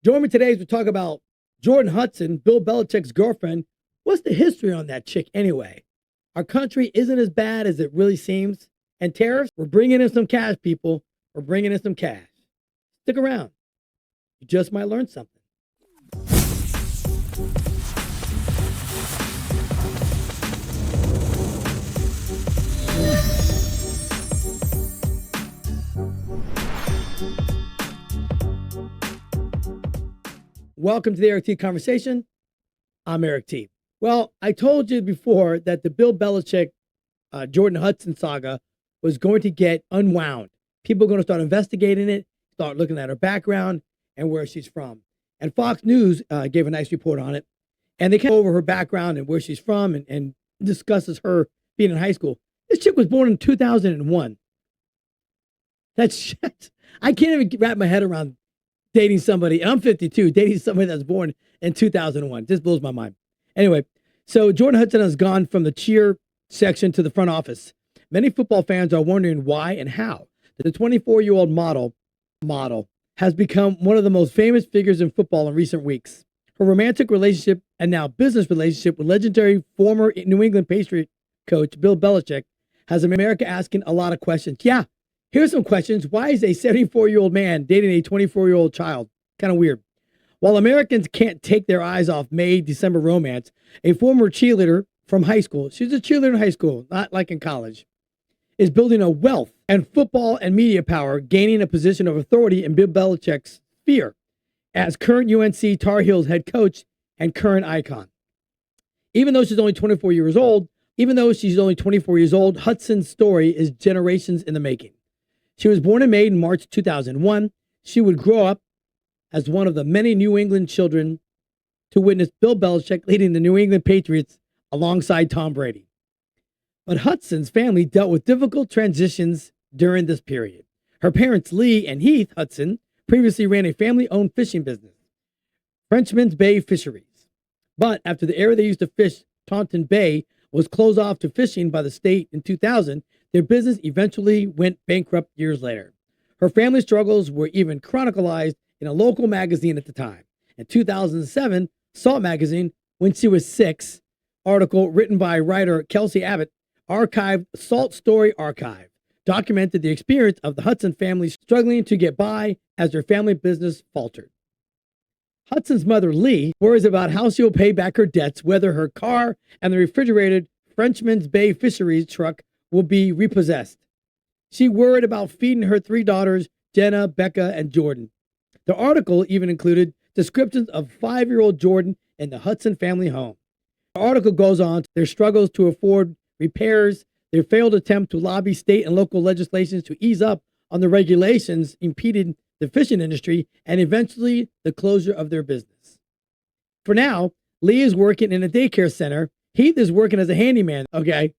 Join me today as we talk about Jordan Hudson, Bill Belichick's girlfriend. What's the history on that chick anyway? Our country isn't as bad as it really seems. And tariffs, we're bringing in some cash, people. We're bringing in some cash. Stick around. You just might learn something. Welcome to the Eric T Conversation. I'm Eric T. Well, I told you before that the Bill Belichick, Jordan Hudson saga was going to get unwound. People are going to start investigating it, start looking at her background and where she's from. And Fox News gave a nice report on it. And they came over her background and where she's from and discusses her being in high school. This chick was born in 2001. That's shit. I can't even wrap my head around dating somebody, and I'm 52, dating somebody that's born in 2001. This blows my mind. Anyway, so Jordan Hudson has gone from the cheer section to the front office. Many football fans are wondering why and how. The 24-year-old model has become one of the most famous figures in football in recent weeks. Her romantic relationship and now business relationship with legendary former New England Patriot coach Bill Belichick has America asking a lot of questions. Yeah. Here's some questions. Why is a 74-year-old man dating a 24-year-old child? Kind of weird. While Americans can't take their eyes off May-December romance, a former cheerleader from high school, she's a cheerleader in high school, not like in college, is building a wealth and football and media power, gaining a position of authority in Bill Belichick's sphere as current UNC Tar Heels head coach and current icon. Even though she's only 24 years old, Hudson's story is generations in the making. She was born and made in March 2001. She would grow up as one of the many New England children to witness Bill Belichick leading the New England Patriots alongside Tom Brady. But Hudson's family dealt with difficult transitions during this period. Her parents, Lee and Heath Hudson, previously ran a family-owned fishing business, Frenchman's Bay Fisheries. But after the area they used to fish, Taunton Bay, was closed off to fishing by the state in 2000, their business eventually went bankrupt years later. Her family struggles were even chronicled in a local magazine at the time. In 2007, Salt Magazine, When She Was 6, article written by writer Kelsey Abbott, archived Salt Story Archive, documented the experience of the Hudson family struggling to get by as their family business faltered. Hudson's mother, Lee, worries about how she'll pay back her debts, whether her car and the refrigerated Frenchman's Bay Fisheries truck will be repossessed. She worried about feeding her three daughters, Jenna, Becca, and Jordan. The article even included descriptions of 5-year-old Jordan in the Hudson family home. The article goes on their struggles to afford repairs, their failed attempt to lobby state and local legislations to ease up on the regulations impeding the fishing industry, and eventually the closure of their business. For now, Lee is working in a daycare center. Heath is working as a handyman, okay?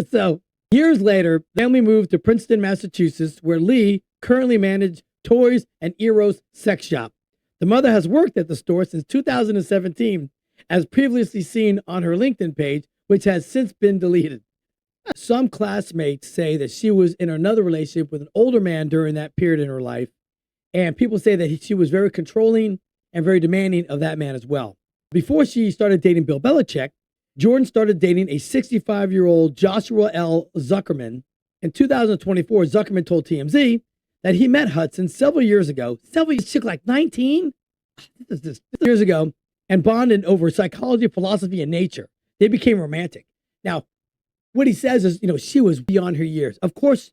So, years later, the family moved to Princeton, Massachusetts, where Lee currently manages Toys and Eros Sex Shop. The mother has worked at the store since 2017, as previously seen on her LinkedIn page, which has since been deleted. Some classmates say that she was in another relationship with an older man during that period in her life, and people say that she was very controlling and very demanding of that man as well. Before she started dating Bill Belichick, Jordan started dating a 65-year-old Joshua L. Zuckerman. In 2024, Zuckerman told TMZ that he met Hudson several years ago, like 19 years ago, and bonded over psychology, philosophy, and nature. They became romantic. Now, what he says is, she was beyond her years. Of course,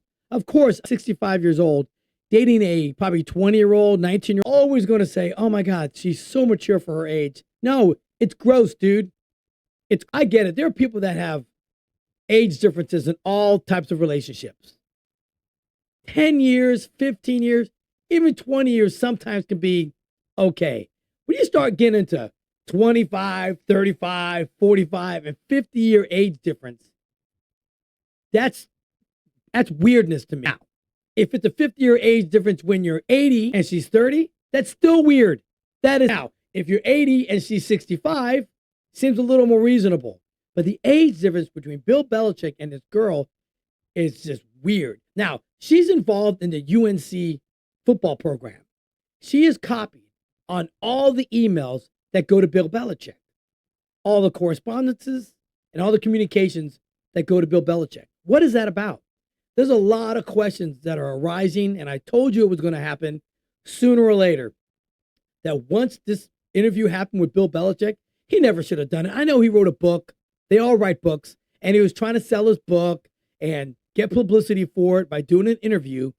65 years old, dating a probably 20-year-old, 19-year-old, always going to say, oh my God, she's so mature for her age. No, it's gross, dude. I get it. There are people that have age differences in all types of relationships. 10 years, 15 years, even 20 years sometimes can be okay. When you start getting into 25, 35, 45, and 50-year age difference, that's weirdness to me. Now, if it's a 50-year age difference when you're 80 and she's 30, that's still weird. That is now. If you're 80 and she's 65, seems a little more reasonable. But the age difference between Bill Belichick and this girl is just weird. Now, she's involved in the UNC football program. She has copied on all the emails that go to Bill Belichick, all the correspondences and all the communications that go to Bill Belichick. What is that about? There's a lot of questions that are arising, and I told you it was going to happen sooner or later. That once this interview happened with Bill Belichick, he never should have done it. I know he wrote a book. They all write books, and he was trying to sell his book and get publicity for it by doing an interview,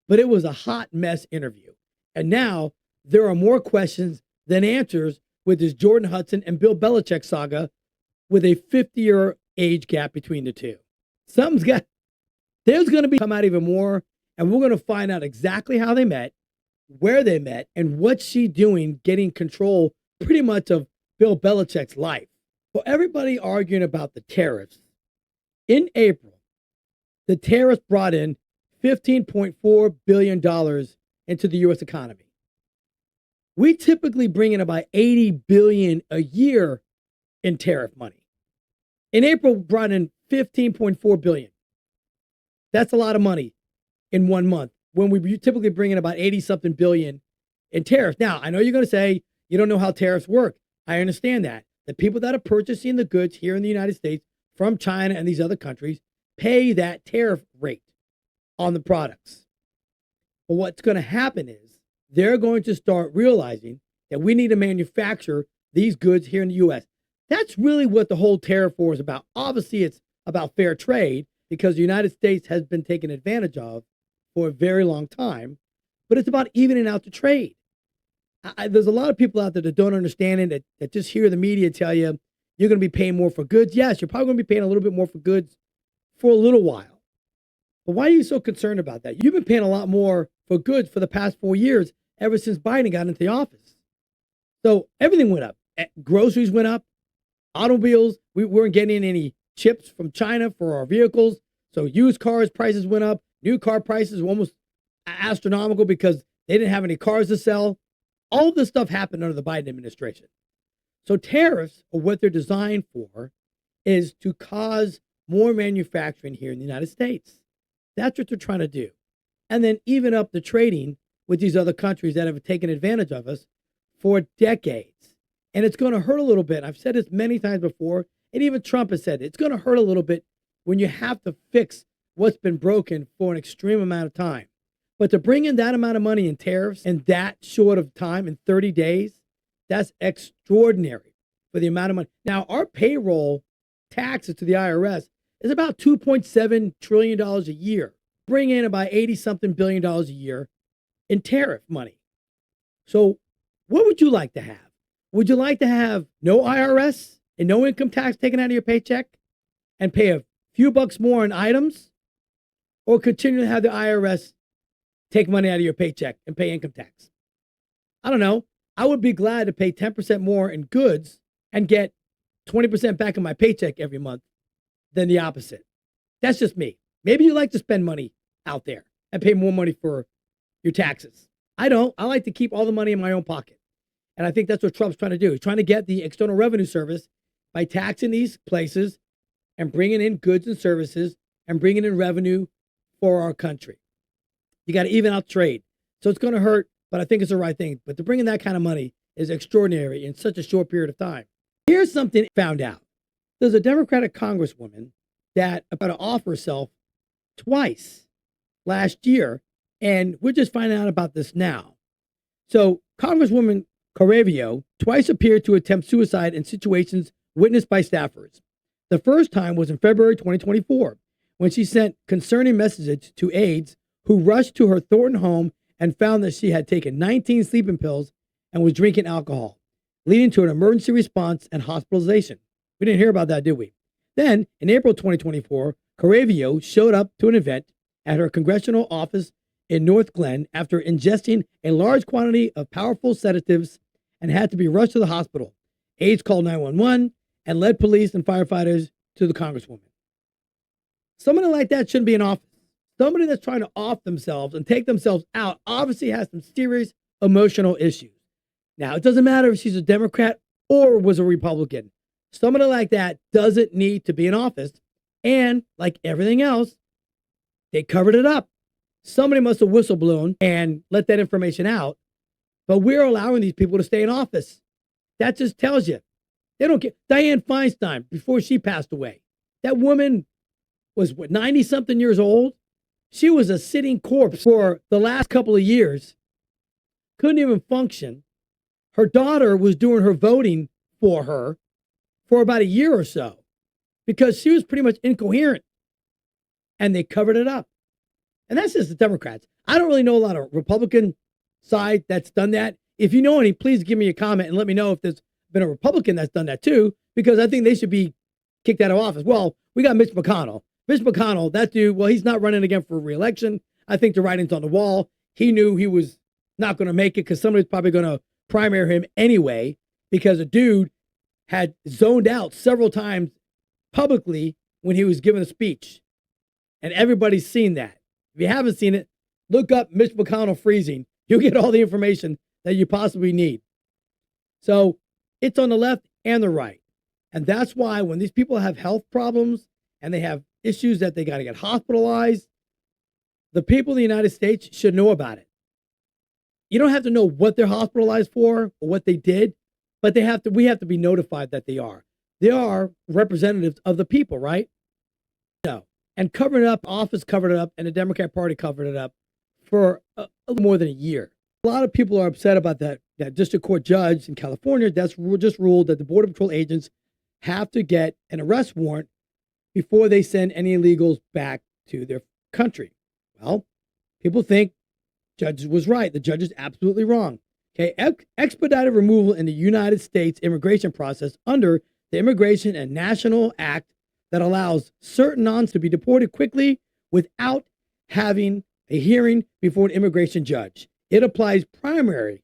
but it was a hot mess interview. And now there are more questions than answers with this Jordan Hudson and Bill Belichick saga with a 50-year age gap between the two. There's going to be come out even more, and we're going to find out exactly how they met, where they met, and what's she doing getting control pretty much of Bill Belichick's life. For everybody arguing about the tariffs, in April, the tariffs brought in $15.4 billion into the U.S. economy. We typically bring in about $80 billion a year in tariff money. In April, brought in $15.4 billion. That's a lot of money in 1 month when we typically bring in about 80-something billion in tariffs. Now, I know you're going to say you don't know how tariffs work. I understand that. The people that are purchasing the goods here in the United States from China and these other countries pay that tariff rate on the products. But what's going to happen is they're going to start realizing that we need to manufacture these goods here in the U.S. That's really what the whole tariff war is about. Obviously, it's about fair trade because the United States has been taken advantage of for a very long time, but it's about evening out the trade. There's a lot of people out there that don't understand it, that just hear the media tell you you're going to be paying more for goods. Yes, you're probably going to be paying a little bit more for goods for a little while. But why are you so concerned about that? You've been paying a lot more for goods for the past 4 years, ever since Biden got into the office. So everything went up. Groceries went up. Automobiles, we weren't getting any chips from China for our vehicles. So used cars prices went up. New car prices were almost astronomical because they didn't have any cars to sell. All of this stuff happened under the Biden administration. So tariffs, or what they're designed for, is to cause more manufacturing here in the United States. That's what they're trying to do. And then even up the trading with these other countries that have taken advantage of us for decades. And it's going to hurt a little bit. I've said this many times before, and even Trump has said it. It's going to hurt a little bit when you have to fix what's been broken for an extreme amount of time. But to bring in that amount of money in tariffs in that short of time, in 30 days, that's extraordinary for the amount of money. Now, our payroll taxes to the IRS is about $2.7 trillion a year. Bring in about 80-something billion dollars a year in tariff money. So what would you like to have? Would you like to have no IRS and no income tax taken out of your paycheck and pay a few bucks more on items? Or continue to have the IRS take money out of your paycheck and pay income tax? I don't know. I would be glad to pay 10% more in goods and get 20% back in my paycheck every month than the opposite. That's just me. Maybe you like to spend money out there and pay more money for your taxes. I don't. I like to keep all the money in my own pocket. And I think that's what Trump's trying to do. He's trying to get the External Revenue Service by taxing these places and bringing in goods and services and bringing in revenue for our country. You got to even out trade. So it's going to hurt, but I think it's the right thing. But to bring in that kind of money is extraordinary in such a short period of time. Here's something I found out. There's a Democratic Congresswoman that about to offer herself twice last year, and we're just finding out about this now. So Congresswoman Caravio twice appeared to attempt suicide in situations witnessed by staffers. The first time was in February 2024, when she sent concerning messages to aides who rushed to her Thornton home and found that she had taken 19 sleeping pills and was drinking alcohol, leading to an emergency response and hospitalization. We didn't hear about that, did we? Then, in April 2024, Caravio showed up to an event at her congressional office in North Glen after ingesting a large quantity of powerful sedatives and had to be rushed to the hospital. Aides called 911 and led police and firefighters to the Congresswoman. Somebody like that shouldn't be in office. Somebody that's trying to off themselves and take themselves out obviously has some serious emotional issues. Now, it doesn't matter if she's a Democrat or was a Republican. Somebody like that doesn't need to be in office. And like everything else, they covered it up. Somebody must have whistleblown and let that information out. But we're allowing these people to stay in office. That just tells you. They don't care. Dianne Feinstein, before she passed away, that woman was, 90-something years old? She was a sitting corpse for the last couple of years. Couldn't even function. Her daughter was doing her voting for her for about a year or so because she was pretty much incoherent. And they covered it up. And that's just the Democrats. I don't really know a lot of Republican side that's done that. If you know any, please give me a comment and let me know if there's been a Republican that's done that too, because I think they should be kicked out of office. Well, we got Mitch McConnell. Mitch McConnell, that dude, well, he's not running again for re-election. I think the writing's on the wall. He knew he was not going to make it because somebody's probably going to primary him anyway, because a dude had zoned out several times publicly when he was giving a speech. And everybody's seen that. If you haven't seen it, look up Mitch McConnell freezing. You'll get all the information that you possibly need. So it's on the left and the right. And that's why when these people have health problems and they have issues that they got to get hospitalized, the people in the United States should know about it. You don't have to know what they're hospitalized for or what they did, but we have to be notified that they are. They are representatives of the people, right? No. And covered it up, office covered it up, and the Democrat Party covered it up for a little more than a year. A lot of people are upset about that district court judge in California that's just ruled that the Border Patrol agents have to get an arrest warrant before they send any illegals back to their country. Well, people think judge was right. The judge is absolutely wrong. Okay, expedited removal in the United States immigration process under the Immigration and National Act that allows certain nuns to be deported quickly without having a hearing before an immigration judge. It applies primarily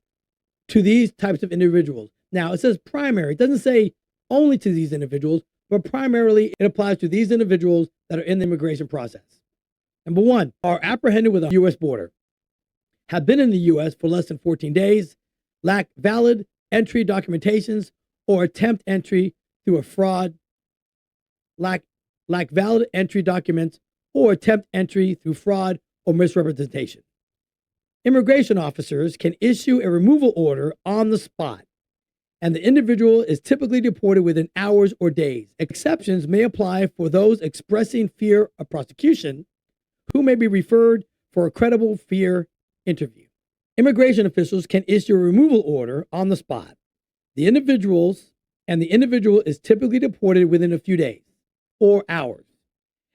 to these types of individuals. Now, it says primary. It doesn't say only to these individuals, but primarily it applies to these individuals that are in the immigration process. Number one, are apprehended with a U.S. border, have been in the U.S. for less than 14 days, lack valid entry documentations, or attempt entry through a fraud, lack valid entry documents, or attempt entry through fraud or misrepresentation. Immigration officers can issue a removal order on the spot, and the individual is typically deported within hours or days. Exceptions may apply for those expressing fear of prosecution, who may be referred for a credible fear interview. Immigration officials can issue a removal order on the spot. The individual is typically deported within a few days or hours.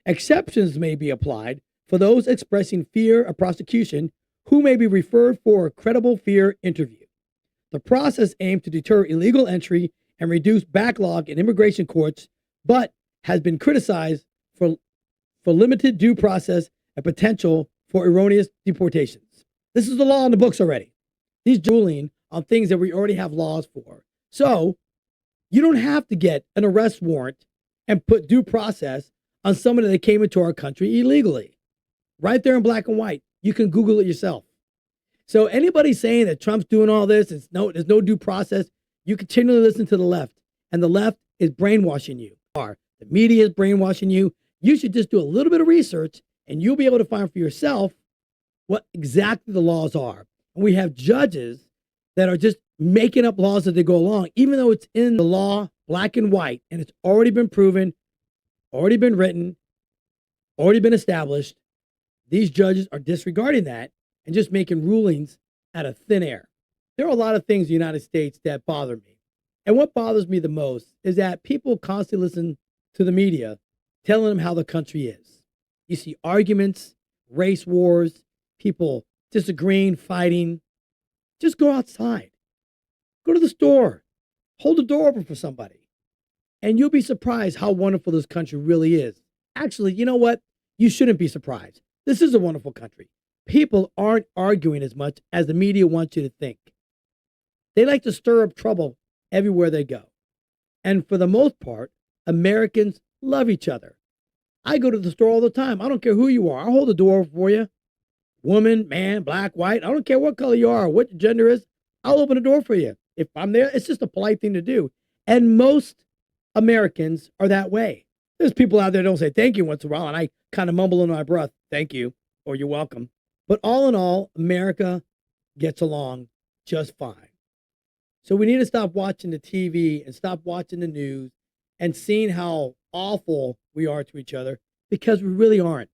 Exceptions may be applied for those expressing fear of prosecution, who may be referred for a credible fear interview. The process aims to deter illegal entry and reduce backlog in immigration courts, but has been criticized for limited due process and potential for erroneous deportations. This is the law in the books already. These ruling on things that we already have laws for. So you don't have to get an arrest warrant and put due process on somebody that came into our country illegally. Right there in black and white. You can Google it yourself. So anybody saying that Trump's doing all this, there's no due process, you continually listen to the left. And the left is brainwashing you. The media is brainwashing you. You should just do a little bit of research and you'll be able to find for yourself what exactly the laws are. And we have judges that are just making up laws as they go along, even though it's in the law, black and white, and it's already been proven, already been written, already been established. These judges are disregarding that and just making rulings out of thin air. There are a lot of things in the United States that bother me. And what bothers me the most is that people constantly listen to the media telling them how the country is. You see arguments, race wars, people disagreeing, fighting. Just go outside. Go to the store. Hold the door open for somebody. And you'll be surprised how wonderful this country really is. Actually, you know what? You shouldn't be surprised. This is a wonderful country. People aren't arguing as much as the media wants you to think. They like to stir up trouble everywhere they go. And for the most part, Americans love each other. I go to the store all the time. I don't care who you are. I'll hold the door open for you. Woman, man, black, white. I don't care what color you are, what your gender is. I'll open the door for you. If I'm there, it's just a polite thing to do. And most Americans are that way. There's people out there that don't say thank you once in a while, and I kind of mumble under my breath, thank you, or you're welcome. But all in all, America gets along just fine. So we need to stop watching the TV and stop watching the news and seeing how awful we are to each other, because we really aren't.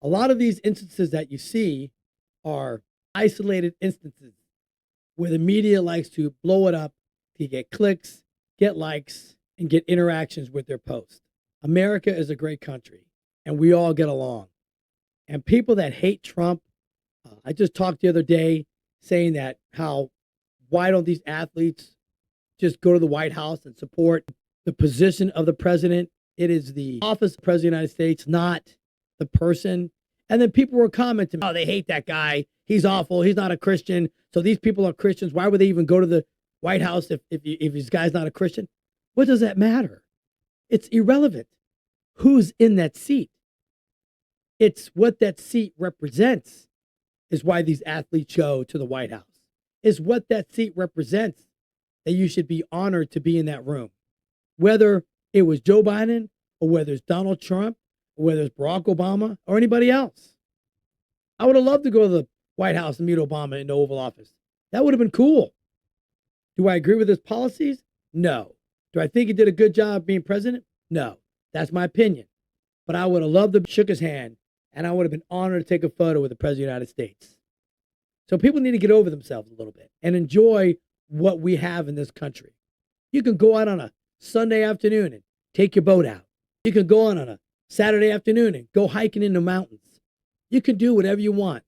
A lot of these instances that you see are isolated instances where the media likes to blow it up to get clicks, get likes, and get interactions with their posts. America is a great country, and we all get along. And people that hate Trump, I just talked the other day saying that why don't these athletes just go to the White House and support the position of the president? It is the office of the president of the United States, not the person. And then people were commenting, oh, they hate that guy. He's awful. He's not a Christian. So these people are Christians. Why would they even go to the White House if this guy's not a Christian? What does that matter? It's irrelevant who's in that seat. It's what that seat represents is why these athletes go to the White House. Is what that seat represents that you should be honored to be in that room. Whether it was Joe Biden or whether it's Donald Trump or whether it's Barack Obama or anybody else. I would have loved to go to the White House and meet Obama in the Oval Office. That would have been cool. Do I agree with his policies? No. Do I think he did a good job being president? No. That's my opinion. But I would have loved to have shook his hand, and I would have been honored to take a photo with the President of the United States. So people need to get over themselves a little bit and enjoy what we have in this country. You can go out on a Sunday afternoon and take your boat out. You can go on a Saturday afternoon and go hiking in the mountains. You can do whatever you want.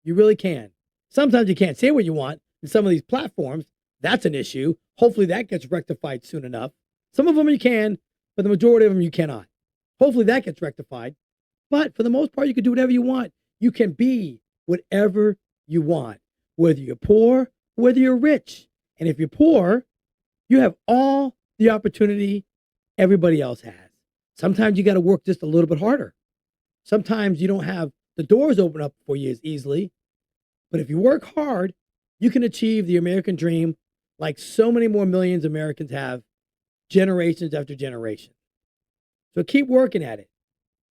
You really can. Sometimes you can't say what you want in some of these platforms. That's an issue. Hopefully that gets rectified soon enough. Some of them you can, but the majority of them you cannot. Hopefully that gets rectified. But for the most part, you can do whatever you want. You can be whatever you want, whether you're poor, whether you're rich. And if you're poor, you have all the opportunity everybody else has. Sometimes you got to work just a little bit harder. Sometimes you don't have the doors open up for you as easily. But if you work hard, you can achieve the American dream like so many more millions of Americans have, generations after generation. So keep working at it.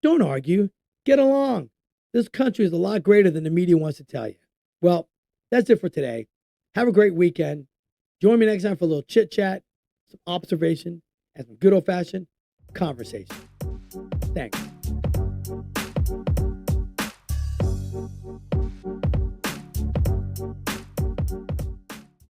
Don't argue. Get along. This country is a lot greater than the media wants to tell you. Well, that's it for today. Have a great weekend. Join me next time for a little chit chat, some observation, and some good old fashioned conversation. Thanks.